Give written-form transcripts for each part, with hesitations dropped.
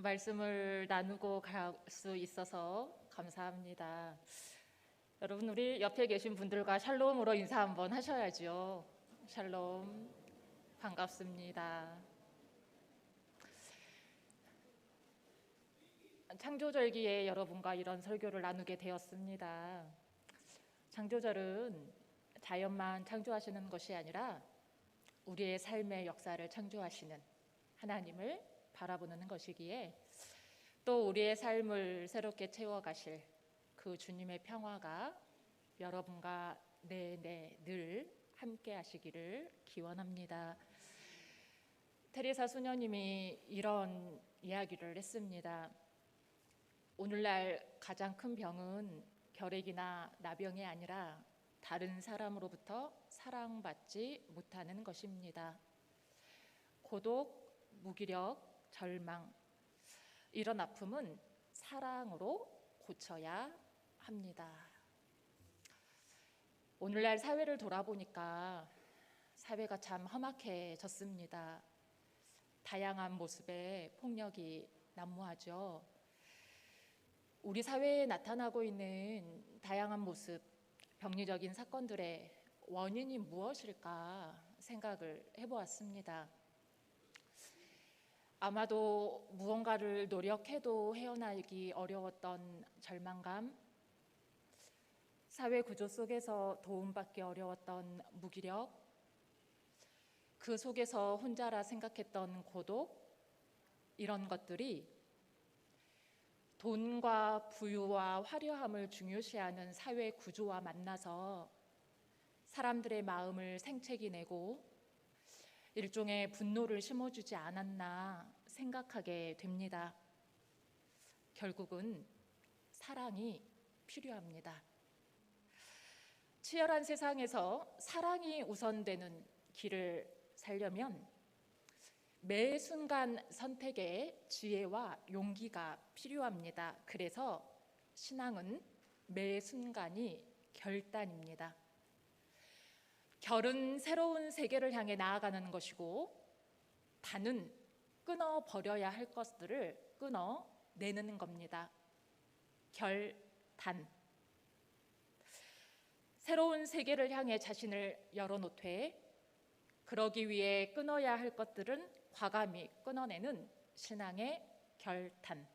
말씀을 나누고 갈 수 있어서 감사합니다. 여러분, 우리 옆에 계신 분들과 샬롬으로 인사 한번 하셔야죠. 샬롬, 반갑습니다. 창조절기에 여러분과 이런 설교를 나누게 되었습니다. 창조절은 자연만 창조하시는 것이 아니라 우리의 삶의 역사를 창조하시는 하나님을 바라보는 것이기에 또 우리의 삶을 새롭게 채워가실 그 주님의 평화가 여러분과 내내 늘 함께 하시기를 기원합니다. 테레사 수녀님이 이런 이야기를 했습니다. 오늘날 가장 큰 병은 결핵이나 나병이 아니라 다른 사람으로부터 사랑받지 못하는 것입니다. 고독, 무기력, 절망, 이런 아픔은 사랑으로 고쳐야 합니다. 오늘날 사회를 돌아보니까 사회가 참 험악해졌습니다. 다양한 모습의 폭력이 난무하죠. 우리 사회에 나타나고 있는 다양한 모습, 병리적인 사건들의 원인이 무엇일까 생각을 해보았습니다. 아마도 무언가를 노력해도 헤어나기 어려웠던 절망감, 사회 구조 속에서 도움받기 어려웠던 무기력, 그 속에서 혼자라 생각했던 고독, 이런 것들이 돈과 부유와 화려함을 중요시하는 사회 구조와 만나서 사람들의 마음을 생채기 내고 일종의 분노를 심어주지 않았나 생각하게 됩니다. 결국은 사랑이 필요합니다. 치열한 세상에서 사랑이 우선되는 길을 살려면 매 순간 선택에 지혜와 용기가 필요합니다. 그래서 신앙은 매 순간이 결단입니다. 결은 새로운 세계를 향해 나아가는 것이고 단은 끊어버려야 할 것들을 끊어내는 겁니다. 결단. 새로운 세계를 향해 자신을 열어놓되 그러기 위해 끊어야 할 것들은 과감히 끊어내는 신앙의 결단,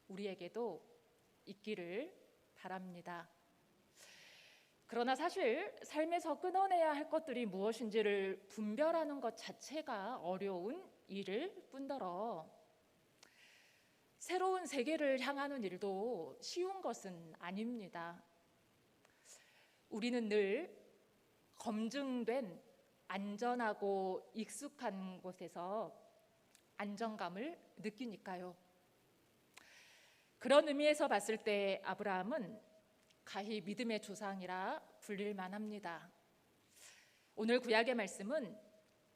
우리에게도 있기를 바랍니다. 그러나 사실 삶에서 끊어내야 할 것들이 무엇인지를 분별하는 것 자체가 어려운 일일 뿐더러 새로운 세계를 향하는 일도 쉬운 것은 아닙니다. 우리는 늘 검증된 안전하고 익숙한 곳에서 안정감을 느끼니까요. 그런 의미에서 봤을 때 아브라함은 가히 믿음의 조상이라 불릴 만합니다. 오늘 구약의 말씀은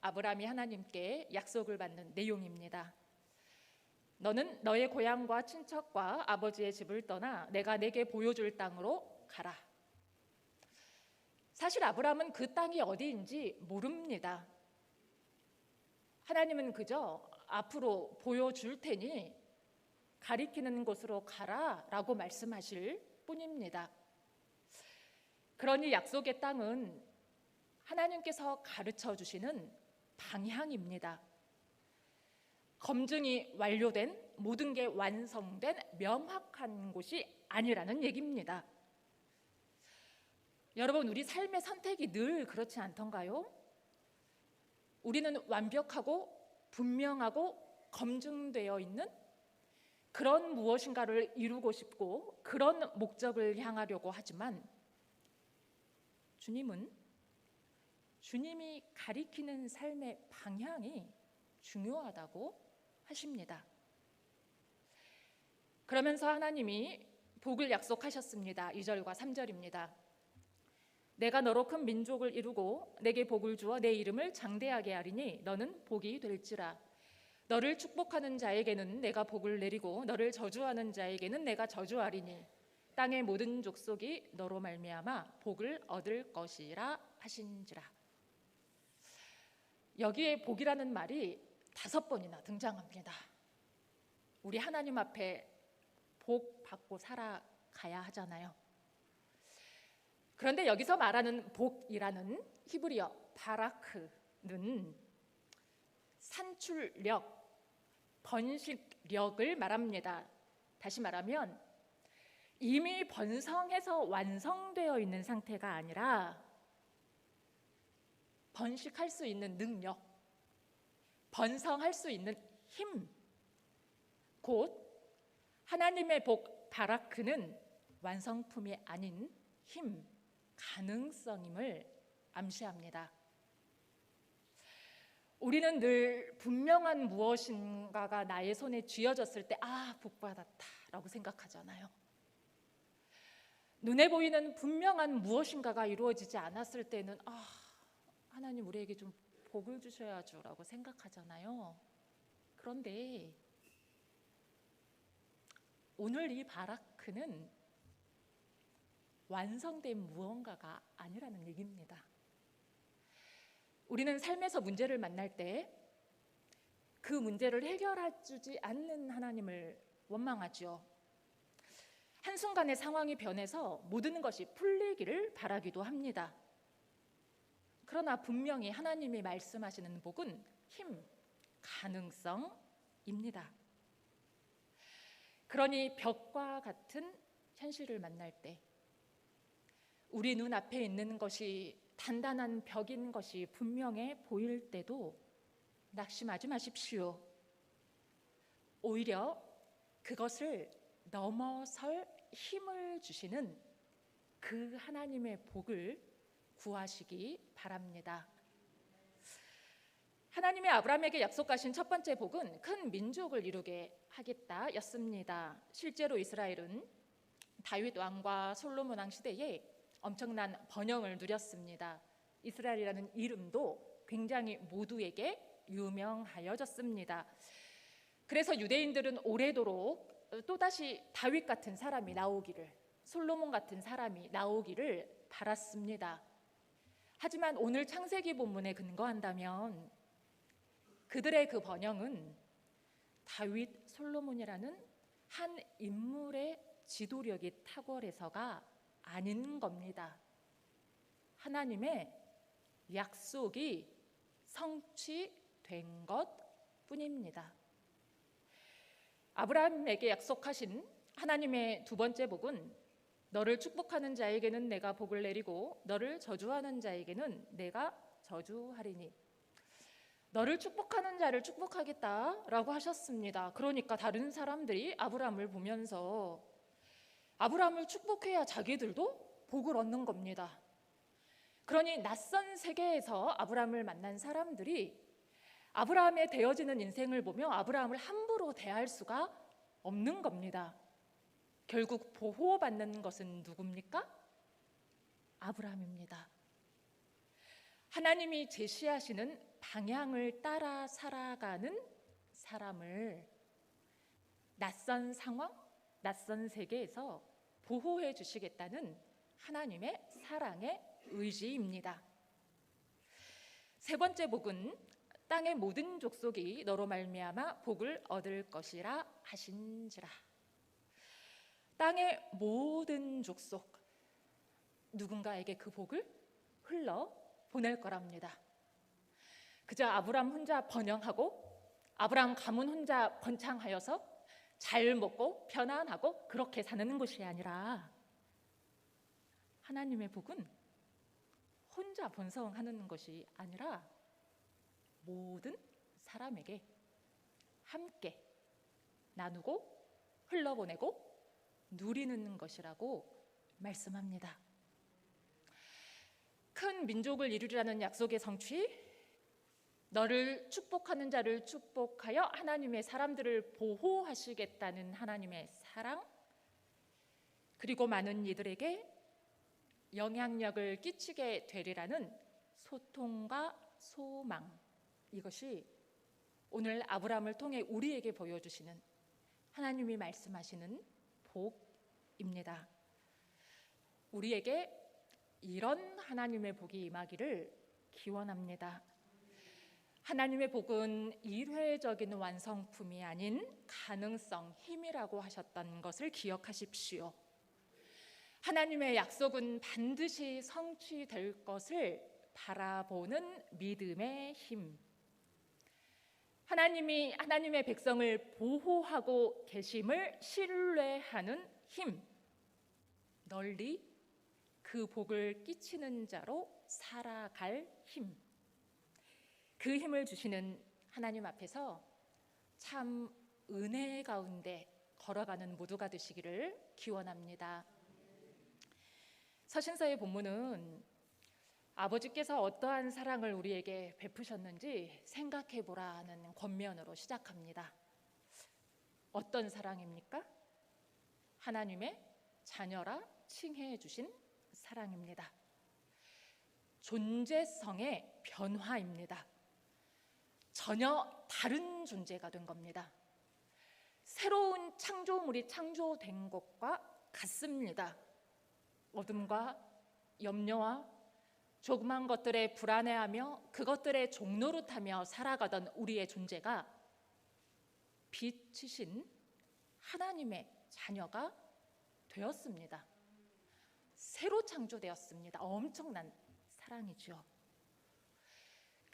아브라함이 하나님께 약속을 받는 내용입니다. 너는 너의 고향과 친척과 아버지의 집을 떠나 내가 내게 보여줄 땅으로 가라. 사실 아브라함은 그 땅이 어디인지 모릅니다. 하나님은 그저 앞으로 보여줄 테니 가리키는 곳으로 가라라고 말씀하실 뿐입니다. 그러니 약속의 땅은 하나님께서 가르쳐 주시는 방향입니다. 검증이 완료된, 모든 게 완성된 명확한 곳이 아니라는 얘기입니다. 여러분, 우리 삶의 선택이 늘 그렇지 않던가요? 우리는 완벽하고 분명하고 검증되어 있는 그런 무엇인가를 이루고 싶고 그런 목적을 향하려고 하지만 주님은 주님이 가리키는 삶의 방향이 중요하다고 하십니다. 그러면서 하나님이 복을 약속하셨습니다. 2절과 3절입니다. 내가 너로 큰 민족을 이루고 내게 복을 주어 내 이름을 장대하게 하리니 너는 복이 될지라. 너를 축복하는 자에게는 내가 복을 내리고 너를 저주하는 자에게는 내가 저주하리니 땅의 모든 족속이 너로 말미암아 복을 얻을 것이라 하신지라. 여기에 복이라는 말이 5번이나 등장합니다. 우리 하나님 앞에 복 받고 살아가야 하잖아요. 그런데 여기서 말하는 복이라는 히브리어 바라크는 산출력, 번식력을 말합니다. 다시 말하면 이미 번성해서 완성되어 있는 상태가 아니라 번식할 수 있는 능력, 번성할 수 있는 힘, 곧 하나님의 복 바라크는 완성품이 아닌 힘, 가능성임을 암시합니다. 우리는 늘 분명한 무엇인가가 나의 손에 쥐어졌을 때 복받았다 라고 생각하잖아요. 눈에 보이는 분명한 무엇인가가 이루어지지 않았을 때는 하나님 우리에게 좀 복을 주셔야죠 라고 생각하잖아요. 그런데 오늘 이 바라크는 완성된 무언가가 아니라는 얘기입니다. 우리는 삶에서 문제를 만날 때 그 문제를 해결해 주지 않는 하나님을 원망하죠. 한순간에 상황이 변해서 모든 것이 풀리기를 바라기도 합니다. 그러나 분명히 하나님이 말씀하시는 복은 힘, 가능성입니다. 그러니 벽과 같은 현실을 만날 때 우리 눈앞에 있는 것이 단단한 벽인 것이 분명해 보일 때도 낙심하지 마십시오. 오히려 그것을 넘어설 힘을 주시는 그 하나님의 복을 구하시기 바랍니다. 하나님의 아브라함에게 약속하신 첫 번째 복은 큰 민족을 이루게 하겠다였습니다. 실제로 이스라엘은 다윗 왕과 솔로몬 왕 시대에 엄청난 번영을 누렸습니다. 이스라엘이라는 이름도 굉장히 모두에게 유명하여졌습니다. 그래서 유대인들은 오래도록 또다시 다윗 같은 사람이 나오기를, 솔로몬 같은 사람이 나오기를 바랐습니다. 하지만 오늘 창세기 본문에 근거한다면 그들의 그 번영은 다윗, 솔로몬이라는 한 인물의 지도력이 탁월해서가 아닌 겁니다. 하나님의 약속이 성취된 것뿐입니다. 아브라함에게 약속하신 하나님의 두 번째 복은 너를 축복하는 자에게는 내가 복을 내리고 너를 저주하는 자에게는 내가 저주하리니. 너를 축복하는 자를 축복하겠다라고 하셨습니다. 그러니까 다른 사람들이 아브라함을 보면서 아브라함을 축복해야 자기들도 복을 얻는 겁니다. 그러니 낯선 세계에서 아브라함을 만난 사람들이 아브라함의 되어지는 인생을 보며 아브라함을 함부로 대할 수가 없는 겁니다. 결국 보호받는 것은 누굽니까? 아브라함입니다. 하나님이 제시하시는 방향을 따라 살아가는 사람을 낯선 상황, 낯선 세계에서 보호해 주시겠다는 하나님의 사랑의 의지입니다. 세 번째 복은 땅의 모든 족속이 너로 말미암아 복을 얻을 것이라 하신지라. 땅의 모든 족속, 누군가에게 그 복을 흘러 보낼 거랍니다. 그저 아브람 혼자 번영하고 아브람 가문 혼자 번창하여서 잘 먹고 편안하고 그렇게 사는 것이 아니라 하나님의 복은 혼자 번성하는 것이 아니라 모든 사람에게 함께 나누고 흘러보내고 누리는 것이라고 말씀합니다. 큰 민족을 이루리라는 약속의 성취, 너를 축복하는 자를 축복하여 하나님의 사람들을 보호하시겠다는 하나님의 사랑, 그리고 많은 이들에게 영향력을 끼치게 되리라는 소통과 소망, 이것이 오늘 아브라함을 통해 우리에게 보여주시는 하나님이 말씀하시는 복입니다. 우리에게 이런 하나님의 복이 임하기를 기원합니다. 하나님의 복은 일회적인 완성품이 아닌 가능성, 힘이라고 하셨던 것을 기억하십시오. 하나님의 약속은 반드시 성취될 것을 바라보는 믿음의 힘. 하나님이 하나님의 백성을 보호하고 계심을 신뢰하는 힘. 널리 그 복을 끼치는 자로 살아갈 힘. 그 힘을 주시는 하나님 앞에서 참 은혜 가운데 걸어가는 모두가 되시기를 기원합니다. 서신서의 본문은 아버지께서 어떠한 사랑을 우리에게 베푸셨는지 생각해 보라는 권면으로 시작합니다. 어떤 사랑입니까? 하나님의 자녀라 칭해 주신 사랑입니다. 존재성의 변화입니다. 전혀 다른 존재가 된 겁니다. 새로운 창조물이 창조된 것과 같습니다. 어둠과 염려와 조그만 것들에 불안해하며 그것들의 종노릇하며 살아가던 우리의 존재가 빛이신 하나님의 자녀가 되었습니다. 새로 창조되었습니다. 엄청난 사랑이죠.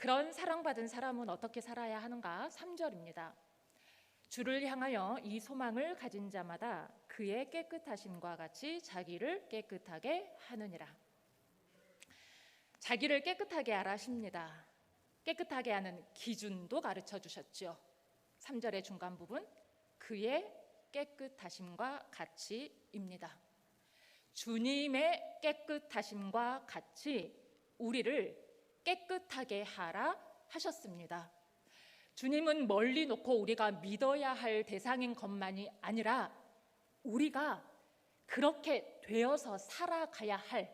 그런 사랑받은 사람은 어떻게 살아야 하는가? 3절입니다. 주를 향하여 이 소망을 가진 자마다 그의 깨끗하심과 같이 자기를 깨끗하게 하느니라. 자기를 깨끗하게 하라 하십니다. 깨끗하게 하는 기준도 가르쳐 주셨죠. 3절의 중간 부분, 그의 깨끗하심과 같이입니다. 주님의 깨끗하심과 같이 우리를 깨끗하게 하라 하셨습니다. 주님은 멀리 놓고 우리가 믿어야 할 대상인 것만이 아니라 우리가 그렇게 되어서 살아가야 할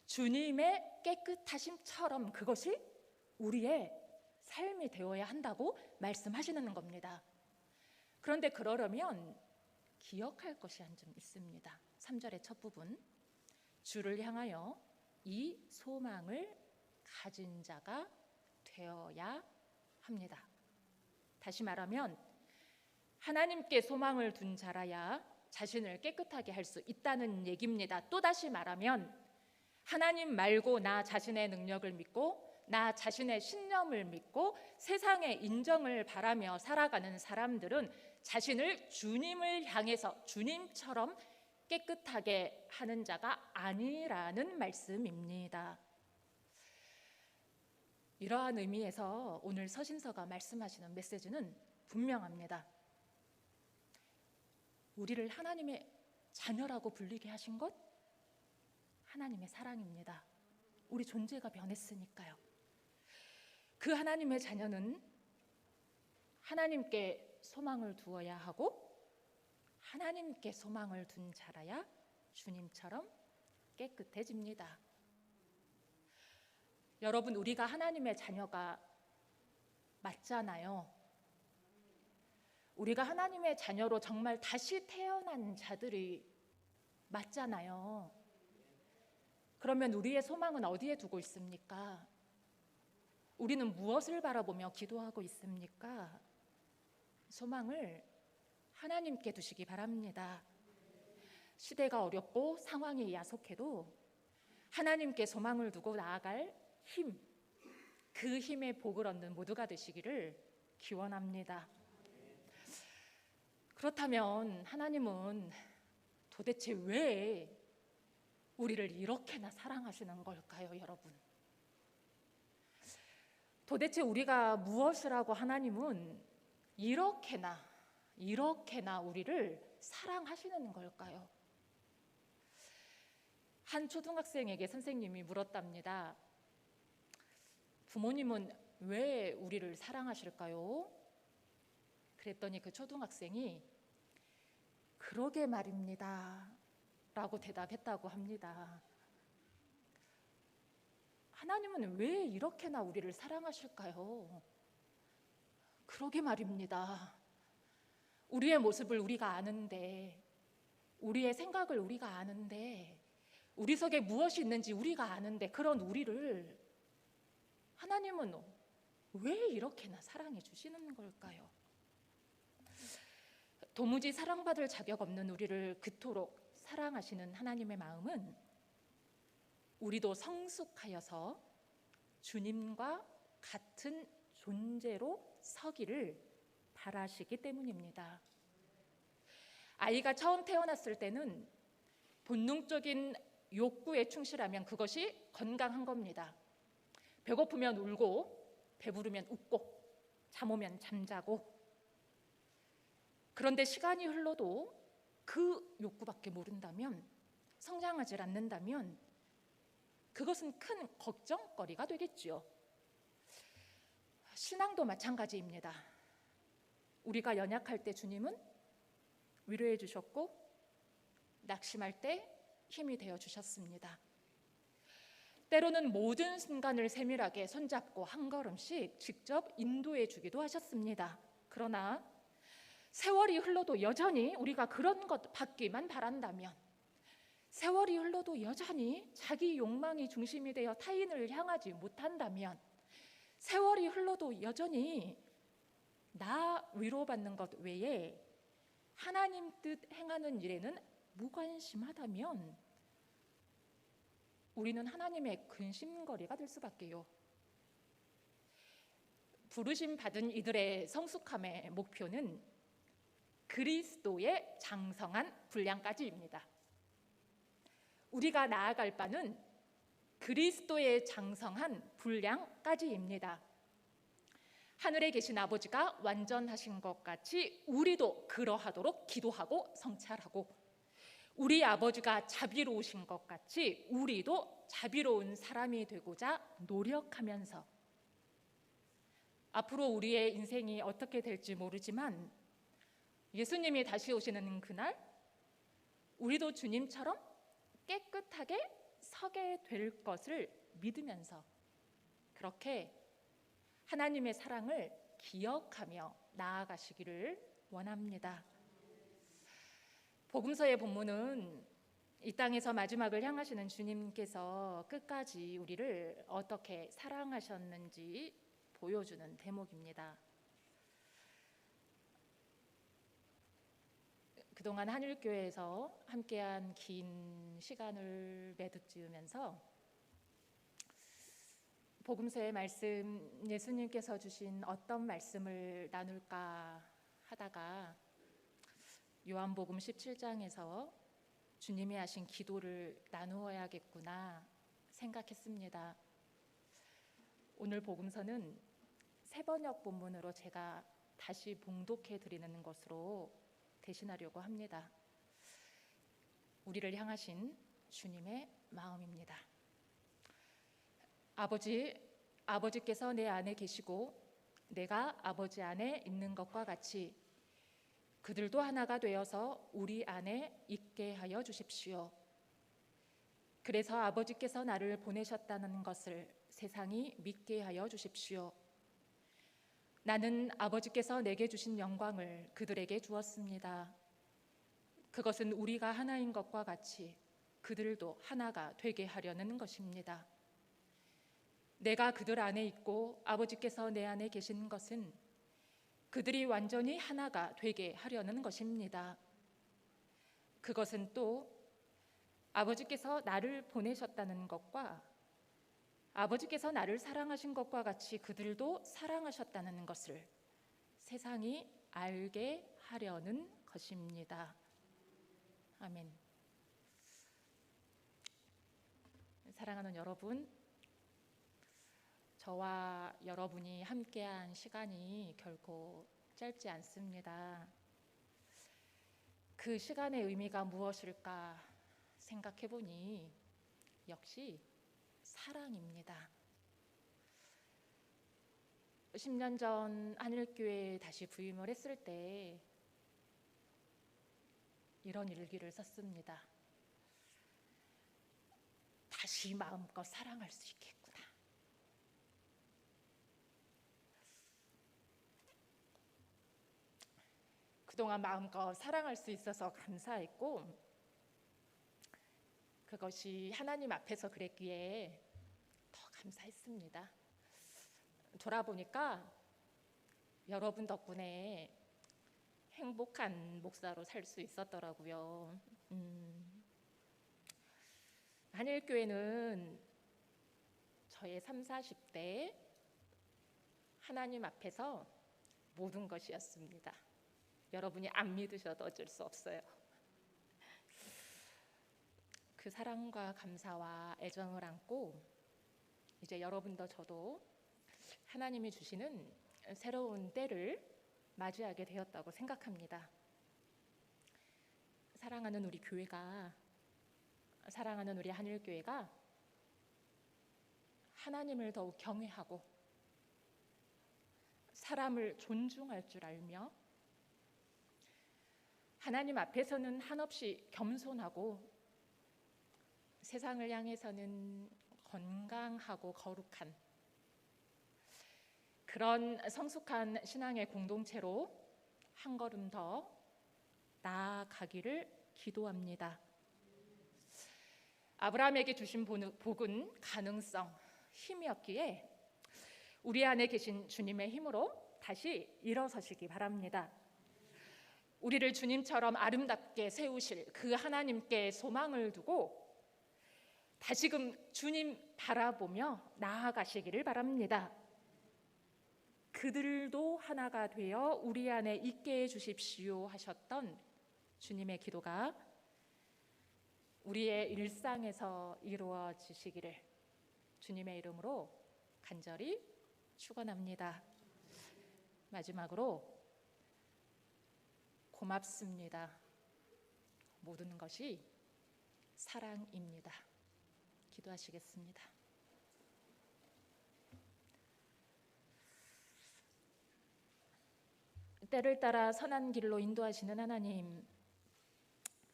주님의 깨끗하심처럼 그것이 우리의 삶이 되어야 한다고 말씀하시는 겁니다. 그런데 그러려면 기억할 것이 한 점 있습니다. 3절의 첫 부분, 주를 향하여 이 소망을 가진 자가 되어야 합니다. 다시 말하면 하나님께 소망을 둔 자라야 자신을 깨끗하게 할 수 있다는 얘기입니다. 또다시 말하면 하나님 말고 나 자신의 능력을 믿고 나 자신의 신념을 믿고 세상의 인정을 바라며 살아가는 사람들은 자신을 주님을 향해서 주님처럼 깨끗하게 하는 자가 아니라는 말씀입니다. 이러한 의미에서 오늘 서신서가 말씀하시는 메시지는 분명합니다. 우리를 하나님의 자녀라고 불리게 하신 것 하나님의 사랑입니다. 우리 존재가 변했으니까요. 그 하나님의 자녀는 하나님께 소망을 두어야 하고 하나님께 소망을 둔 자라야 주님처럼 깨끗해집니다. 여러분, 우리가 하나님의 자녀가 맞잖아요. 우리가 하나님의 자녀로 정말 다시 태어난 자들이 맞잖아요. 그러면 우리의 소망은 어디에 두고 있습니까? 우리는 무엇을 바라보며 기도하고 있습니까? 소망을 하나님께 두시기 바랍니다. 시대가 어렵고 상황이 야속해도 하나님께 소망을 두고 나아갈 힘, 그 힘의 복을 얻는 모두가 되시기를 기원합니다. 그렇다면 하나님은 도대체 왜 우리를 이렇게나 사랑하시는 걸까요, 여러분? 도대체 우리가 무엇을 하고 하나님은 이렇게나 우리를 사랑하시는 걸까요? 한 초등학생에게 선생님이 물었답니다. 부모님은 왜 우리를 사랑하실까요? 그랬더니 그 초등학생이 그러게 말입니다 라고 대답했다고 합니다. 하나님은 왜 이렇게나 우리를 사랑하실까요? 그러게 말입니다. 우리의 모습을 우리가 아는데, 우리의 생각을 우리가 아는데, 우리 속에 무엇이 있는지 우리가 아는데, 그런 우리를 하나님은 왜 이렇게나 사랑해 주시는 걸까요? 도무지 사랑받을 자격 없는 우리를 그토록 사랑하시는 하나님의 마음은 우리도 성숙하여서 주님과 같은 존재로 서기를 바라시기 때문입니다. 아이가 처음 태어났을 때는 본능적인 욕구에 충실하면 그것이 건강한 겁니다. 배고프면 울고, 배부르면 웃고, 잠 오면 잠자고. 그런데 시간이 흘러도 그 욕구밖에 모른다면, 성장하지 않는다면 그것은 큰 걱정거리가 되겠지요. 신앙도 마찬가지입니다. 우리가 연약할 때 주님은 위로해 주셨고, 낙심할 때 힘이 되어 주셨습니다. 때로는 모든 순간을 세밀하게 손잡고 한 걸음씩 직접 인도해 주기도 하셨습니다. 그러나 세월이 흘러도 여전히 우리가 그런 것 받기만 바란다면, 세월이 흘러도 여전히 자기 욕망이 중심이 되어 타인을 향하지 못한다면, 세월이 흘러도 여전히 나 위로받는 것 외에 하나님 뜻 행하는 일에는 무관심하다면 우리는 하나님의 근심거리가 될 수밖에요. 부르심 받은 이들의 성숙함의 목표는 그리스도의 장성한 분량까지입니다. 우리가 나아갈 바는 그리스도의 장성한 분량까지입니다. 하늘에 계신 아버지가 완전하신 것 같이 우리도 그러하도록 기도하고 성찰하고, 우리 아버지가 자비로우신 것 같이 우리도 자비로운 사람이 되고자 노력하면서, 앞으로 우리의 인생이 어떻게 될지 모르지만 예수님이 다시 오시는 그날 우리도 주님처럼 깨끗하게 서게 될 것을 믿으면서 그렇게 하나님의 사랑을 기억하며 나아가시기를 원합니다. 복음서의 본문은 이 땅에서 마지막을 향하시는 주님께서 끝까지 우리를 어떻게 사랑하셨는지 보여주는 대목입니다. 그동안 한일교회에서 함께한 긴 시간을 매듭지으면서 복음서의 말씀, 예수님께서 주신 어떤 말씀을 나눌까 하다가 요한복음 17장에서 주님이 하신 기도를 나누어야겠구나 생각했습니다. 오늘 복음서는 새번역 본문으로 제가 다시 봉독해 드리는 것으로 대신하려고 합니다. 우리를 향하신 주님의 마음입니다. 아버지께서 내 안에 계시고 내가 아버지 안에 있는 것과 같이 그들도 하나가 되어서 우리 안에 있게 하여 주십시오. 그래서 아버지께서 나를 보내셨다는 것을 세상이 믿게 하여 주십시오. 나는 아버지께서 내게 주신 영광을 그들에게 주었습니다. 그것은 우리가 하나인 것과 같이 그들도 하나가 되게 하려는 것입니다. 내가 그들 안에 있고 아버지께서 내 안에 계신 것은 그들이 완전히 하나가 되게 하려는 것입니다. 그것은 또 아버지께서 나를 보내셨다는 것과 아버지께서 나를 사랑하신 것과 같이 그들도 사랑하셨다는 것을 세상이 알게 하려는 것입니다. 아멘. 사랑하는 여러분, 저와 여러분이 함께한 시간이 결코 짧지 않습니다. 그 시간의 의미가 무엇일까 생각해보니 역시 사랑입니다. 10년 전 한일교회에 다시 부임을 했을 때 이런 일기를 썼습니다. 다시 마음껏 사랑할 수 있겠구나. 그동안 마음껏 사랑할 수 있어서 감사했고, 그것이 하나님 앞에서 그랬기에 더 감사했습니다. 돌아보니까 여러분 덕분에 행복한 목사로 살 수 있었더라고요. 한일교회는 저의 3, 40대 하나님 앞에서 모든 것이었습니다. 여러분이 안 믿으셔도 어쩔 수 없어요. 그 사랑과 감사와 애정을 안고 이제 여러분도 저도 하나님이 주시는 새로운 때를 맞이하게 되었다고 생각합니다. 사랑하는 우리 교회가, 사랑하는 우리 한일교회가 하나님을 더욱 경외하고 사람을 존중할 줄 알며 하나님 앞에서는 한없이 겸손하고 세상을 향해서는 건강하고 거룩한 그런 성숙한 신앙의 공동체로 한 걸음 더 나아가기를 기도합니다. 아브라함에게 주신 복은 가능성, 힘이었기에 우리 안에 계신 주님의 힘으로 다시 일어서시기 바랍니다. 우리를 주님처럼 아름답게 세우실 그 하나님께 소망을 두고 다시금 주님 바라보며 나아가시기를 바랍니다. 그들도 하나가 되어 우리 안에 있게 해주십시오 하셨던 주님의 기도가 우리의 일상에서 이루어지시기를 주님의 이름으로 간절히 축원합니다. 마지막으로 고맙습니다. 모든 것이 사랑입니다. 기도하시겠습니다. 때를 따라 선한 길로 인도하시는 하나님,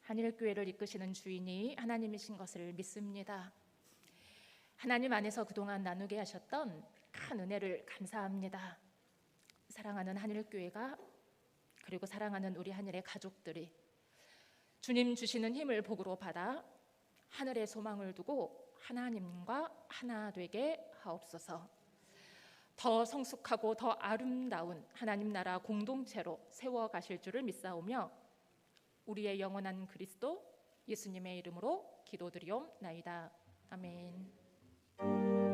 한일교회를 이끄시는 주인이 하나님이신 것을 믿습니다. 하나님 안에서 그동안 나누게 하셨던 큰 은혜를 감사합니다. 사랑하는 한일교회가 그리고 사랑하는 우리 한일의 가족들이 주님 주시는 힘을 복으로 받아 하늘의 소망을 두고 하나님과 하나 되게 하옵소서. 더 성숙하고 더 아름다운 하나님 나라 공동체로 세워가실 줄을 믿사오며 우리의 영원한 그리스도 예수님의 이름으로 기도드리옵나이다. 아멘.